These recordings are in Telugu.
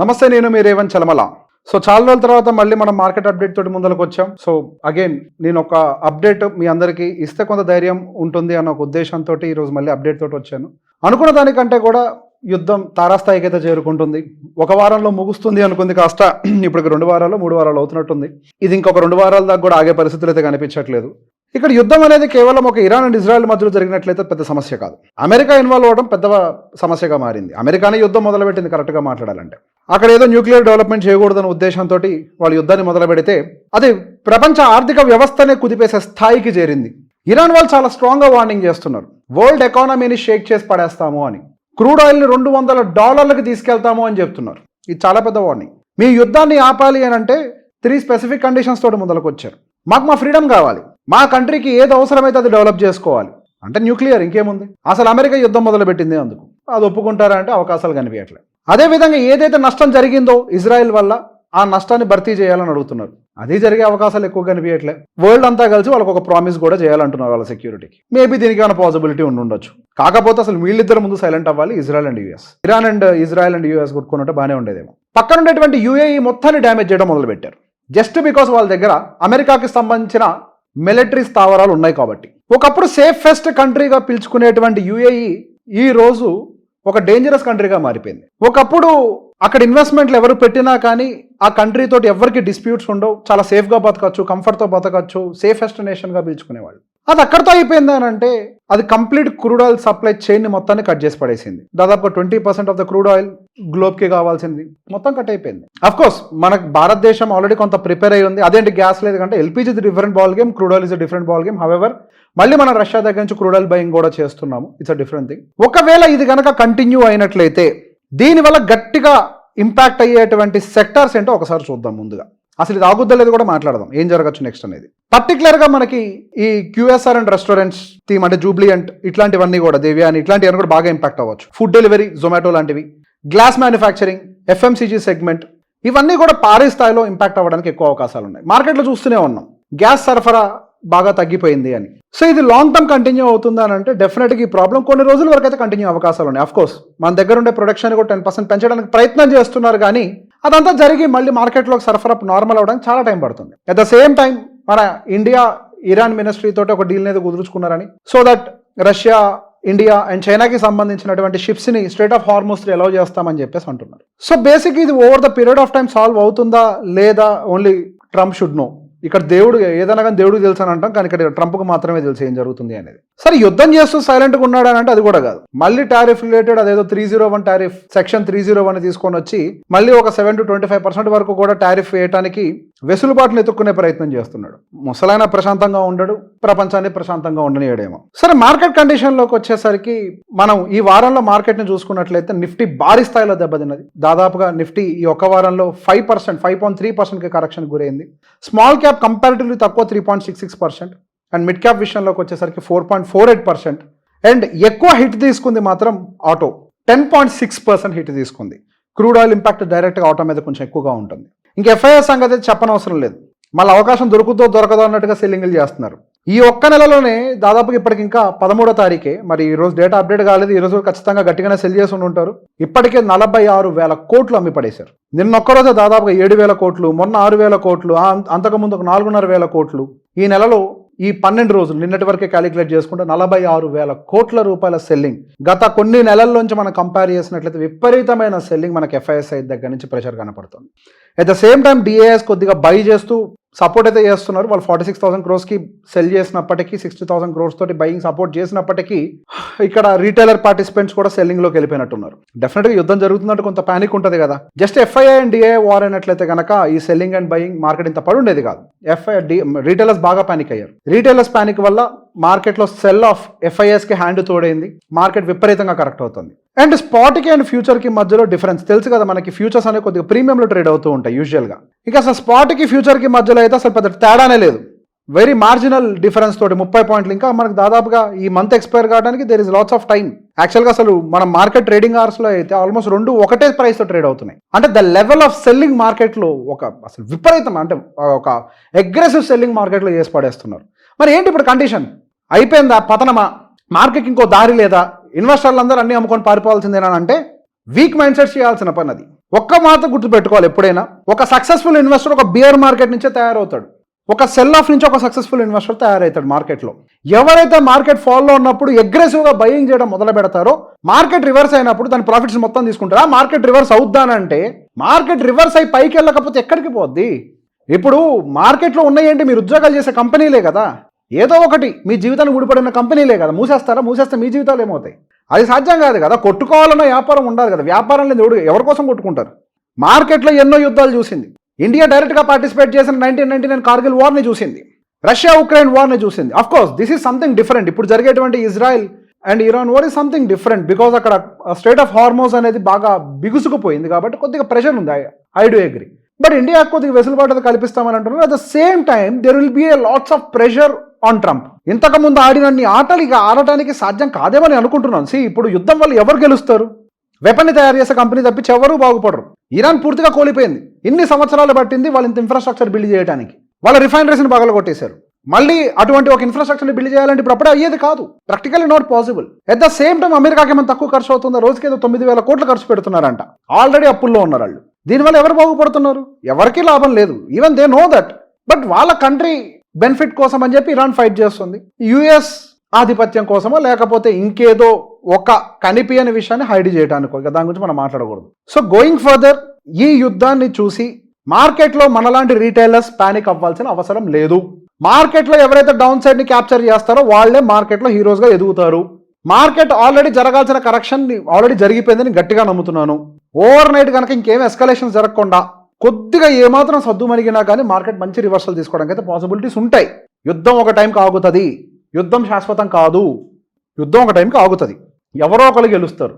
నమస్తే, నేను మీ రేవంత్ చలమల. సో చాలా రోజుల తర్వాత మళ్ళీ మనం మార్కెట్ అప్డేట్ తోటి ముందరకు వచ్చాం. సో అగైన్ నేను ఒక అప్డేట్ మీ అందరికీ ఇస్తే కొంత ధైర్యం ఉంటుంది అన్న ఒక ఉద్దేశంతో ఈరోజు మళ్ళీ అప్డేట్ తోటి వచ్చాను. అనుకున్న దానికంటే కూడా యుద్ధం తారాస్థాయికి అయితే చేరుకుంటుంది. ఒక వారంలో ముగుస్తుంది అనుకుంది, కాస్త ఇప్పటికి 2 వారాలు 3 వారాలు అవుతున్నట్టుంది. ఇది ఇంకొక 2 వారాల దాకా కూడా ఆగే పరిస్థితులు అయితే కనిపించట్లేదు. ఇక్కడ యుద్ధం అనేది కేవలం ఒక ఇరాన్ అండ్ ఇజ్రాయెల్ మధ్యలో జరిగినట్లయితే పెద్ద సమస్య కాదు. అమెరికా ఇన్వాల్వ్ అవ్వడం పెద్ద సమస్యగా మారింది. అమెరికానే యుద్ధం మొదలుపెట్టింది కరెక్ట్గా మాట్లాడాలంటే. అక్కడ ఏదో న్యూక్లియర్ డెవలప్మెంట్ చేయకూడదన్న ఉద్దేశంతో వాళ్ళు యుద్ధాన్ని మొదలు పెడితే అది ప్రపంచ ఆర్థిక వ్యవస్థనే కుదిపేసే స్థాయికి చేరింది. ఇరాన్ వాళ్ళు చాలా స్ట్రాంగ్గా వార్నింగ్ చేస్తున్నారు, వరల్డ్ ఎకానమీని షేక్ చేసి పడేస్తాము అని. క్రూడ్ ఆయిల్ని $200 తీసుకెళ్తాము అని చెప్తున్నారు. ఇది చాలా పెద్ద వార్నింగ్. మీ యుద్ధాన్ని ఆపాలి అని అంటే 3 స్పెసిఫిక్ కండిషన్స్ తోటి ముందరకు వచ్చారు. మాకు మా ఫ్రీడమ్ కావాలి, మా కంట్రీకి ఏది అవసరమైతే అది డెవలప్ చేసుకోవాలి. అంటే న్యూక్లియర్, ఇంకేముంది. అసలు అమెరికా యుద్ధం మొదలుపెట్టింది అందుకు. అది ఒప్పుకుంటారంటే అవకాశాలు కనిపించట్లేదు. అదేవిధంగా ఏదైతే నష్టం జరిగిందో ఇజ్రాయెల్ వల్ల, ఆ నష్టాన్ని భర్తీ చేయాలని అడుగుతున్నారు. అది జరిగే అవకాశాలు ఎక్కువ కనిపించట్లేదు. వరల్డ్ అంతా కలిసి వాళ్ళకి ఒక ప్రామిస్ కూడా చేయాలంటున్నారు వాళ్ళ సెక్యూరిటీకి. మేబీ దీనికి ఏమైనా పాసిబిలిటీ ఉండొచ్చు. కాకపోతే అసలు వీళ్ళిద్దరు ముందు సైలెంట్ అవ్వాలి, Israel and US. Iran and Israel and US కొట్టుకున్నట్టు బాగానే ఉండేదేమో. పక్కన ఉండేటువంటి యూఏఈ మొత్తాన్ని డ్యామేజ్ చేయడం మొదలుపెట్టారు. జస్ట్ బికాస్ వాళ్ళ దగ్గర అమెరికాకి సంబంధించిన మిలిటరీ స్థావరాలు ఉన్నాయి కాబట్టి. ఒకప్పుడు సేఫెస్ట్ కంట్రీగా పిలుచుకునేటువంటి యూఏఈ ఈ రోజు ఒక డేంజరస్ కంట్రీగా మారిపోయింది. ఒకప్పుడు అక్కడ ఇన్వెస్ట్మెంట్లు ఎవరు పెట్టినా కానీ ఆ కంట్రీ తోటి ఎవరికి డిస్ప్యూట్స్ ఉండవు, చాలా సేఫ్గా బతకచ్చు, కంఫర్ట్తో బతకచ్చు, సేఫెస్ట్ నేషన్గా పిలుచుకునేవాళ్ళు. అది అక్కడితో అయిపోయింది అని అంటే అది complete crude oil supply chain ని మొత్తాన్ని కట్ చేసి పడేసింది. దాదాపుగా 20% ఆఫ్ ద క్రూడ్ ఆయిల్ గ్లోబ్కి కావాల్సింది మొత్తం కట్ అయిపోయింది. అఫ్ కోర్స్ మనకు భారతదేశం ఆల్రెడీ కొంత ప్రిపేర్ అయ్యి ఉంది. అదేంటి గ్యాస్ లేదు కంటే LPG different ball game, crude oil is different ball game. However మళ్ళీ మనం రష్యా దగ్గర నుంచి క్రూడ్ ఆయిల్ బయింగ్ కూడా చేస్తున్నాము. It's a different thing. ఒకవేళ ఇది కనుక కంటిన్యూ అయినట్లయితే దీనివల్ల గట్టిగా ఇంపాక్ట్ అయ్యేటువంటి సెక్టార్స్ ఏంటో ఒకసారి చూద్దాం. ముందుగా అసలు ఇది ఆగుద్దా లేదు కూడా మాట్లాడదాం, ఏం జరగచ్చు నెక్స్ట్ అనేది. పర్టికులర్గా మనకి ఈ క్యూఎస్ఆర్ అండ్ రెస్టారెంట్స్ థీమ్ అంటే జూబ్లియంట్ ఇట్లాంటివన్నీ కూడా, దేవ్యాని ఇట్లాంటివన్నీ కూడా బాగా ఇంపాక్ట్ అవ్వచ్చు. ఫుడ్ డెలివరీ, జొమాటో లాంటివి, గ్లాస్ మ్యానుఫ్యాక్చరింగ్, ఎఫ్ఎంసీజీ సెగ్మెంట్, ఇవన్నీ కూడా భారీ స్థాయిలో ఇంపాక్ట్ అవ్వడానికి ఎక్కువ అవకాశాలు ఉన్నాయి. మార్కెట్లో చూస్తూనే ఉన్నాం గ్యాస్ సరఫరా బాగా తగ్గిపోయింది అని. సో ఇది లాంగ్ టర్మ్ కంటిన్యూ అవుతుందా అని అంటే డెఫినెట్గా ఈ ప్రాబ్లం కొన్ని రోజుల వరకు అయితే కంటిన్యూ అవకాశాలు ఉన్నాయి. అఫ్ కోర్స్ మన దగ్గర ఉండే ప్రొడక్షన్ కూడా 10% పెంచడానికి ప్రయత్నం చేస్తున్నారు, కానీ అదంతా జరిగి మళ్ళీ మార్కెట్లోకి సరఫరా నార్మల్ అవ్వడానికి చాలా టైం పడుతుంది. అట్ ద సేమ్ టైం మన ఇండియా ఇరాన్ మినిస్ట్రీ తోటి ఒక డీల్ అనేది కుదుర్చుకున్నారని, so that Russia, India and చైనాకి సంబంధించినటువంటి షిప్స్ ని స్ట్రైట్ ఆఫ్ హార్మోస్ అలౌ చేస్తామని చెప్పేసి అంటున్నారు. సో బేసిక్ ఇది over the period of time solve అవుతుందా లేదా ఓన్లీ ట్రంప్ షుడ్ నో. ఇక్కడ దేవుడు ఏదైనా కానీ దేవుడికి తెలుసు అని అంటాం, కానీ ఇక్కడ ట్రంప్కి మాత్రమే తెలుసు ఏం జరుగుతుంది అనేది. సరే యుద్ధం చేస్తూ సైలెంట్గా ఉన్నాడు అని అంటే అది కూడా కాదు. మళ్ళీ టారిఫ్ రిలేటెడ్ అదేదో 301 టారిఫ్, సెక్షన్ 301 తీసుకొని వచ్చి మళ్ళీ ఒక 7 to 25% వరకు కూడా టారిఫ్ వేయడానికి వెసులుబాటును ఎత్తుక్కునే ప్రయత్నం చేస్తున్నాడు. ముసలైన ప్రశాంతంగా ఉండడు, ప్రపంచాన్ని ప్రశాంతంగా ఉండనియడేమో. సరే మార్కెట్ కండిషన్లోకి వచ్చేసరికి మనం ఈ వారంలో మార్కెట్ని చూసుకున్నట్లయితే నిఫ్టీ భారీ స్థాయిలో దెబ్బతిన్నది. దాదాపుగా నిఫ్టీ ఈ ఒక్క వారంలో 5.3% కరెక్షన్ గురైంది. స్మాల్ క్యాప్ కంపారిటివ్లీ తక్కువ 3.66%, అండ్ మిడ్ క్యాప్ విషయంలోకి వచ్చేసరికి 4.48%, అండ్ ఎక్కువ హిట్ తీసుకుంది మాత్రం ఆటో, 10.6% హిట్ తీసుకుంది. క్రూడ్ ఆయిల్ ఇంపాక్ట్ డైరెక్ట్గా ఆటో మీద కొంచెం ఎక్కువగా ఉంటుంది. ఇంకా ఎఫ్ఐఎస్ సంగతి చెప్పనవసరం లేదు, మళ్ళీ అవకాశం దొరుకుతో దొరకదో అన్నట్టుగా సెల్లింగ్లు చేస్తున్నారు. ఈ ఒక్క నెలలోనే దాదాపుగా ఇప్పటికి ఇంకా 13వ తారీఖే, మరి ఈ రోజు డేటా అప్డేట్ కాలేదు, ఈ రోజు ఖచ్చితంగా గట్టిగానే సెల్ చేసి ఉంటారు. ఇప్పటికే 46,000 కోట్లు అమ్మి పడేశారు. నిన్న ఒక్కరోజే దాదాపుగా 7,000 కోట్లు, మొన్న 6,000 కోట్లు, అంతకుముందు ఒక 4,500 కోట్లు. ఈ నెలలో ఈ 12 రోజులు నిన్నటి వరకే క్యాలిక్యులేట్ చేసుకుంటే 46,000 కోట్ల రూపాయల సెల్లింగ్. గత కొన్ని నెలల్లోంచి మనం కంపేర్ చేసినట్లయితే విపరీతమైన సెల్లింగ్ మనకి ఎఫ్ఐఎస్ఐ దగ్గర నుంచి ప్రెషర్ కనపడుతుంది. At the same time DAS కొద్దిగా బై చేస్తూ సపోర్ట్ అయితే చేస్తున్నారు. వాళ్ళు 46,000 crores సెల్ చేసినప్పటికీ 60,000 crores తోటి బయింగ్ సపోర్ట్ చేసినప్పటికీ ఇక్కడ రీటైలర్ పార్టిసిపెంట్స్ కూడా సెల్లింగ్లోకి వెళ్ళిపోయినట్టున్నారు. డెఫినెట్గా యుద్ధం జరుగుతున్నట్టు కొంత ప్యానిక్ ఉంటుంది కదా. Just FII and DI war అయినట్లయితే కనుక ఈ సెల్లింగ్ అండ్ బయింగ్ మార్కెట్ ఇంత పడి ఉండేది కాదు. రీటైలర్స్ బాగా పానిక్ అయ్యారు. రీటైలర్స్ పానిక్ వల్ల మార్కెట్లో సెల్ ఆఫ్ ఎఫ్ఐఎస్కి హ్యాండ్ తోడైంది, మార్కెట్ విపరీతంగా కరెక్ట్ అవుతుంది. అండ్ స్పాట్కి అండ్ ఫ్యూచర్కి మధ్యలో డిఫరెన్స్ తెలుసు కదా మనకి. ఫ్యూచర్స్ అనేవి కొద్దిగా ప్రీమియంలో ట్రేడ్ అవుతూ ఉంటాయి యూజువల్గా. ఇక అసలు స్పాట్కి ఫ్యూచర్కి మధ్యలో అయితే అసలు పెద్ద తేడానే లేదు, వెరీ మార్జినల్ డిఫరెన్స్ తోటి 30 పాయింట్లు. ఇంకా మనకు దాదాపుగా ఈ మంత్ ఎక్స్పైర్ కావడానికి there is lots of time. యాక్చువల్గా అసలు మన మార్కెట్ ట్రేడింగ్ అవర్స్లో అయితే ఆల్మోస్ట్ 2 ఒకటే ప్రైస్తో ట్రేడ్ అవుతున్నాయి. అంటే ద లెవెల్ ఆఫ్ సెల్లింగ్ మార్కెట్లో ఒక అసలు విపరీతం, అంటే ఒక అగ్రెసివ్ సెల్లింగ్ మార్కెట్లో చేసి పడేస్తున్నారు. మరి ఏంటి ఇప్పుడు కండిషన్? అయిపోయిందా పతనమా? మార్కెట్కి ఇంకో దారి లేదా? ఇన్వెస్టర్లు అందరూ అన్ని అమ్ముకొని పారిపోవాల్సిందేనా అంటే వీక్ మైండ్ సెట్ చేయాల్సిన పని అది. ఒక్క మాట గుర్తుపెట్టుకోవాలి, ఎప్పుడైనా ఒక సక్సెస్ఫుల్ ఇన్వెస్టర్ ఒక బియర్ మార్కెట్ నుంచే తయారవుతాడు, ఒక సెల్ ఆఫ్ నుంచి ఒక సక్సెస్ఫుల్ ఇన్వెస్టర్ తయారవుతాడు మార్కెట్లో. ఎవరైతే మార్కెట్ ఫాల్లో ఉన్నప్పుడు అగ్రెసివ్గా బయింగ్ చేయడం మొదలు పెడతారో మార్కెట్ రివర్స్ అయినప్పుడు దాని ప్రాఫిట్స్ మొత్తం తీసుకుంటారు. మార్కెట్ రివర్స్ అవుద్దానంటే మార్కెట్ రివర్స్ అయి పైకి వెళ్ళకపోతే ఎక్కడికి పోద్ది? ఇప్పుడు మార్కెట్లో ఉన్నాయంటే మీరు ఉద్యోగాలు చేసే కంపెనీలే కదా, ఏదో ఒకటి మీ జీవితాన్ని ముడిపడిన కంపెనీలే కదా. మూసేస్తే మీ జీవితాలు ఏమవుతాయి? అది సాధ్యం కాదు కదా. కొట్టుకోవాలన్న వ్యాపారం ఉండాలి కదా. వ్యాపారం లేదు ఎవరి కోసం కొట్టుకుంటారు? మార్కెట్లో ఎన్నో యుద్ధాలు చూసింది. ఇండియా డైరెక్ట్గా పార్టిసిపేట్ చేసిన 1999 కార్గిల్ వార్ని చూసింది, రష్యా ఉక్రెయిన్ వార్ని చూసింది. Of course this is something different. ఇప్పుడు జరిగేటువంటి Israel and Iran war is something different because అక్కడ స్ట్రైట్ ఆఫ్ హార్మోస్ అనేది బాగా బిగుసుకుపోయింది కాబట్టి కొద్దిగా ప్రెషర్ ఉంది. I do agree. But India కొద్దిగా వెసులుబాటు కల్పిస్తామని అంటున్నారు. At the same time there will be A lots of pressure on Trump. ఇంతకుముందు ఆడినన్ని ఆటలు ఇక ఆడటానికి సాధ్యం కాదేమని అనుకుంటున్నాను. ఇప్పుడు యుద్ధం వల్ల ఎవరు గెలుస్తారు? వెపన్ని తయారు చేసే కంపెనీ తప్పించి ఎవరు బాగుపడరు. ఇరాన్ పూర్తిగా కోల్పోయింది. ఇన్ని సంవత్సరాలు పట్టింది వాళ్ళ ఇంత ఇన్ఫ్రాస్ట్రక్చర్ బిల్డ్ చేయడానికి. వాళ్ళ రిఫైనరీస్ని పగల కొట్టేశారు. మళ్ళీ అటువంటి ఒక ఇన్ఫ్రాస్ట్రక్చర్ని బిల్డ్ చేయాలంటే ఇప్పుడు అప్పుడే అయ్యేది కాదు. Practically not possible. At the same time అమెరికాకి ఏమైనా తక్కువ ఖర్చు అవుతుందో? రోజుకి ఏదో 9,000 కోట్లు ఖర్చు పెడుతున్నారంట. ఆల్రెడీ అప్పుల్లో ఉన్నారు వాళ్ళు. దీనివల్ల ఎవరు బాగుపడుతున్నారు? ఎవరికీ లాభం లేదు. Even they know that. But వాళ్ళ కంట్రీ బెనిఫిట్ కోసం అని చెప్పి ఇరాన్ ఫైట్ చేస్తుంది. యుఎస్ ఆధిపత్యం కోసమో లేకపోతే ఇంకేదో ఒక కనిపించని విషయాన్ని హైడ్ చేయడానికి, దాని గురించి మనం మాట్లాడకూడదు. సో గోయింగ్ ఫర్దర్ ఈ యుద్ధాన్ని చూసి మార్కెట్లో మనలాంటి రీటైలర్స్ పానిక్ అవ్వాల్సిన అవసరం లేదు. మార్కెట్లో ఎవరైతే డౌన్ సైడ్ని క్యాప్చర్ చేస్తారో వాళ్ళే మార్కెట్లో హీరోస్గా ఎదుగుతారు. మార్కెట్ ఆల్రెడీ జరగాల్సిన కరెక్షన్ ఆల్రెడీ జరిగిపోయిందని గట్టిగా నమ్ముతున్నాను. ఓవర్ నైట్ కనుక ఇంకేం ఎస్కలేషన్స్ జరగకుండా కొద్దిగా ఏమాత్రం సద్దు మణిగినా కానీ మార్కెట్ మంచి రివర్సల్ తీసుకోవడానికి అయితే పాసిబిలిటీస్ ఉంటాయి. యుద్ధం ఒక టైంకి ఆగుతుంది. యుద్ధం శాశ్వతం కాదు. యుద్ధం ఒక టైంకి ఆగుతుంది. ఎవరో ఒకరు గెలుస్తారు.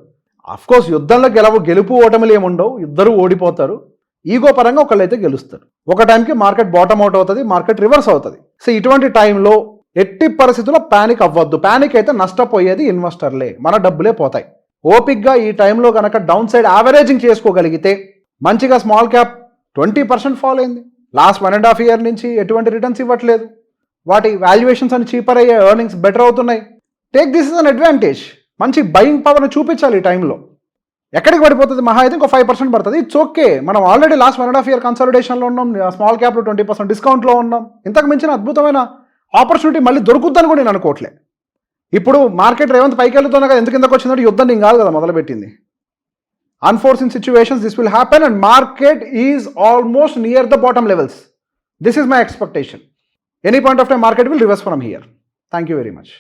అఫ్కోర్స్ యుద్ధంలో గెలుపు ఓటమిలు ఏముండవు. ఇద్దరు ఓడిపోతారు. ఈగో పరంగా ఒకళ్ళు అయితే గెలుస్తారు. ఒక టైంకి మార్కెట్ బాటమ్ అవుట్ అవుతుంది, మార్కెట్ రివర్స్ అవుతుంది. సో ఇటువంటి టైంలో ఎట్టి పరిస్థితుల్లో ప్యానిక్ అవ్వద్దు. ప్యానిక్ అయితే నష్టపోయేది ఇన్వెస్టర్లే, మన డబ్బులే పోతాయి. ఓపిక్గా ఈ టైంలో కనుక డౌన్ సైడ్ యావరేజింగ్ చేసుకోగలిగితే మంచిగా స్మాల్ క్యాప్ 20% ఫాల్ అయింది. లాస్ట్ 1.5 year నుంచి ఎటువంటి రిటర్న్స్ ఇవ్వట్లేదు. వాటి వాల్యుయేషన్స్ అని చీపర్ అయ్యే, ఎర్నింగ్స్ బెటర్ అవుతున్నాయి. Take this is an advantage. మంచి బయింగ్ పవర్ని చూపించాలి ఈ టైంలో. ఎక్కడికి పడిపోతుంది? మహా అయితే ఇంకో 5% పడుతుంది. It's okay. మనం ఆల్రెడీ లాస్ట్ 1.5 year కన్సాలిడేషన్లో ఉన్నాం. స్మాల్ క్యాప్లో 20% డిస్కౌంట్లో ఉన్నాం. ఇంతకు మించిన అద్భుతమైన ఆపర్చునిటీ మళ్ళీ దొరుకుతుందని కూడా నేను అనుకోవట్లే. ఇప్పుడు మార్కెట్ రేవంత్ పైకి వెళ్తున్నా కదా, ఎందుకు కిందకు వచ్చిందంటే యుద్ధం నేను కాదు కదా మొదలుపెట్టింది. Unforeseen situations, this will happen and market is almost near the bottom levels. This is my expectation. Any point of time market will reverse from here. Thank you very much.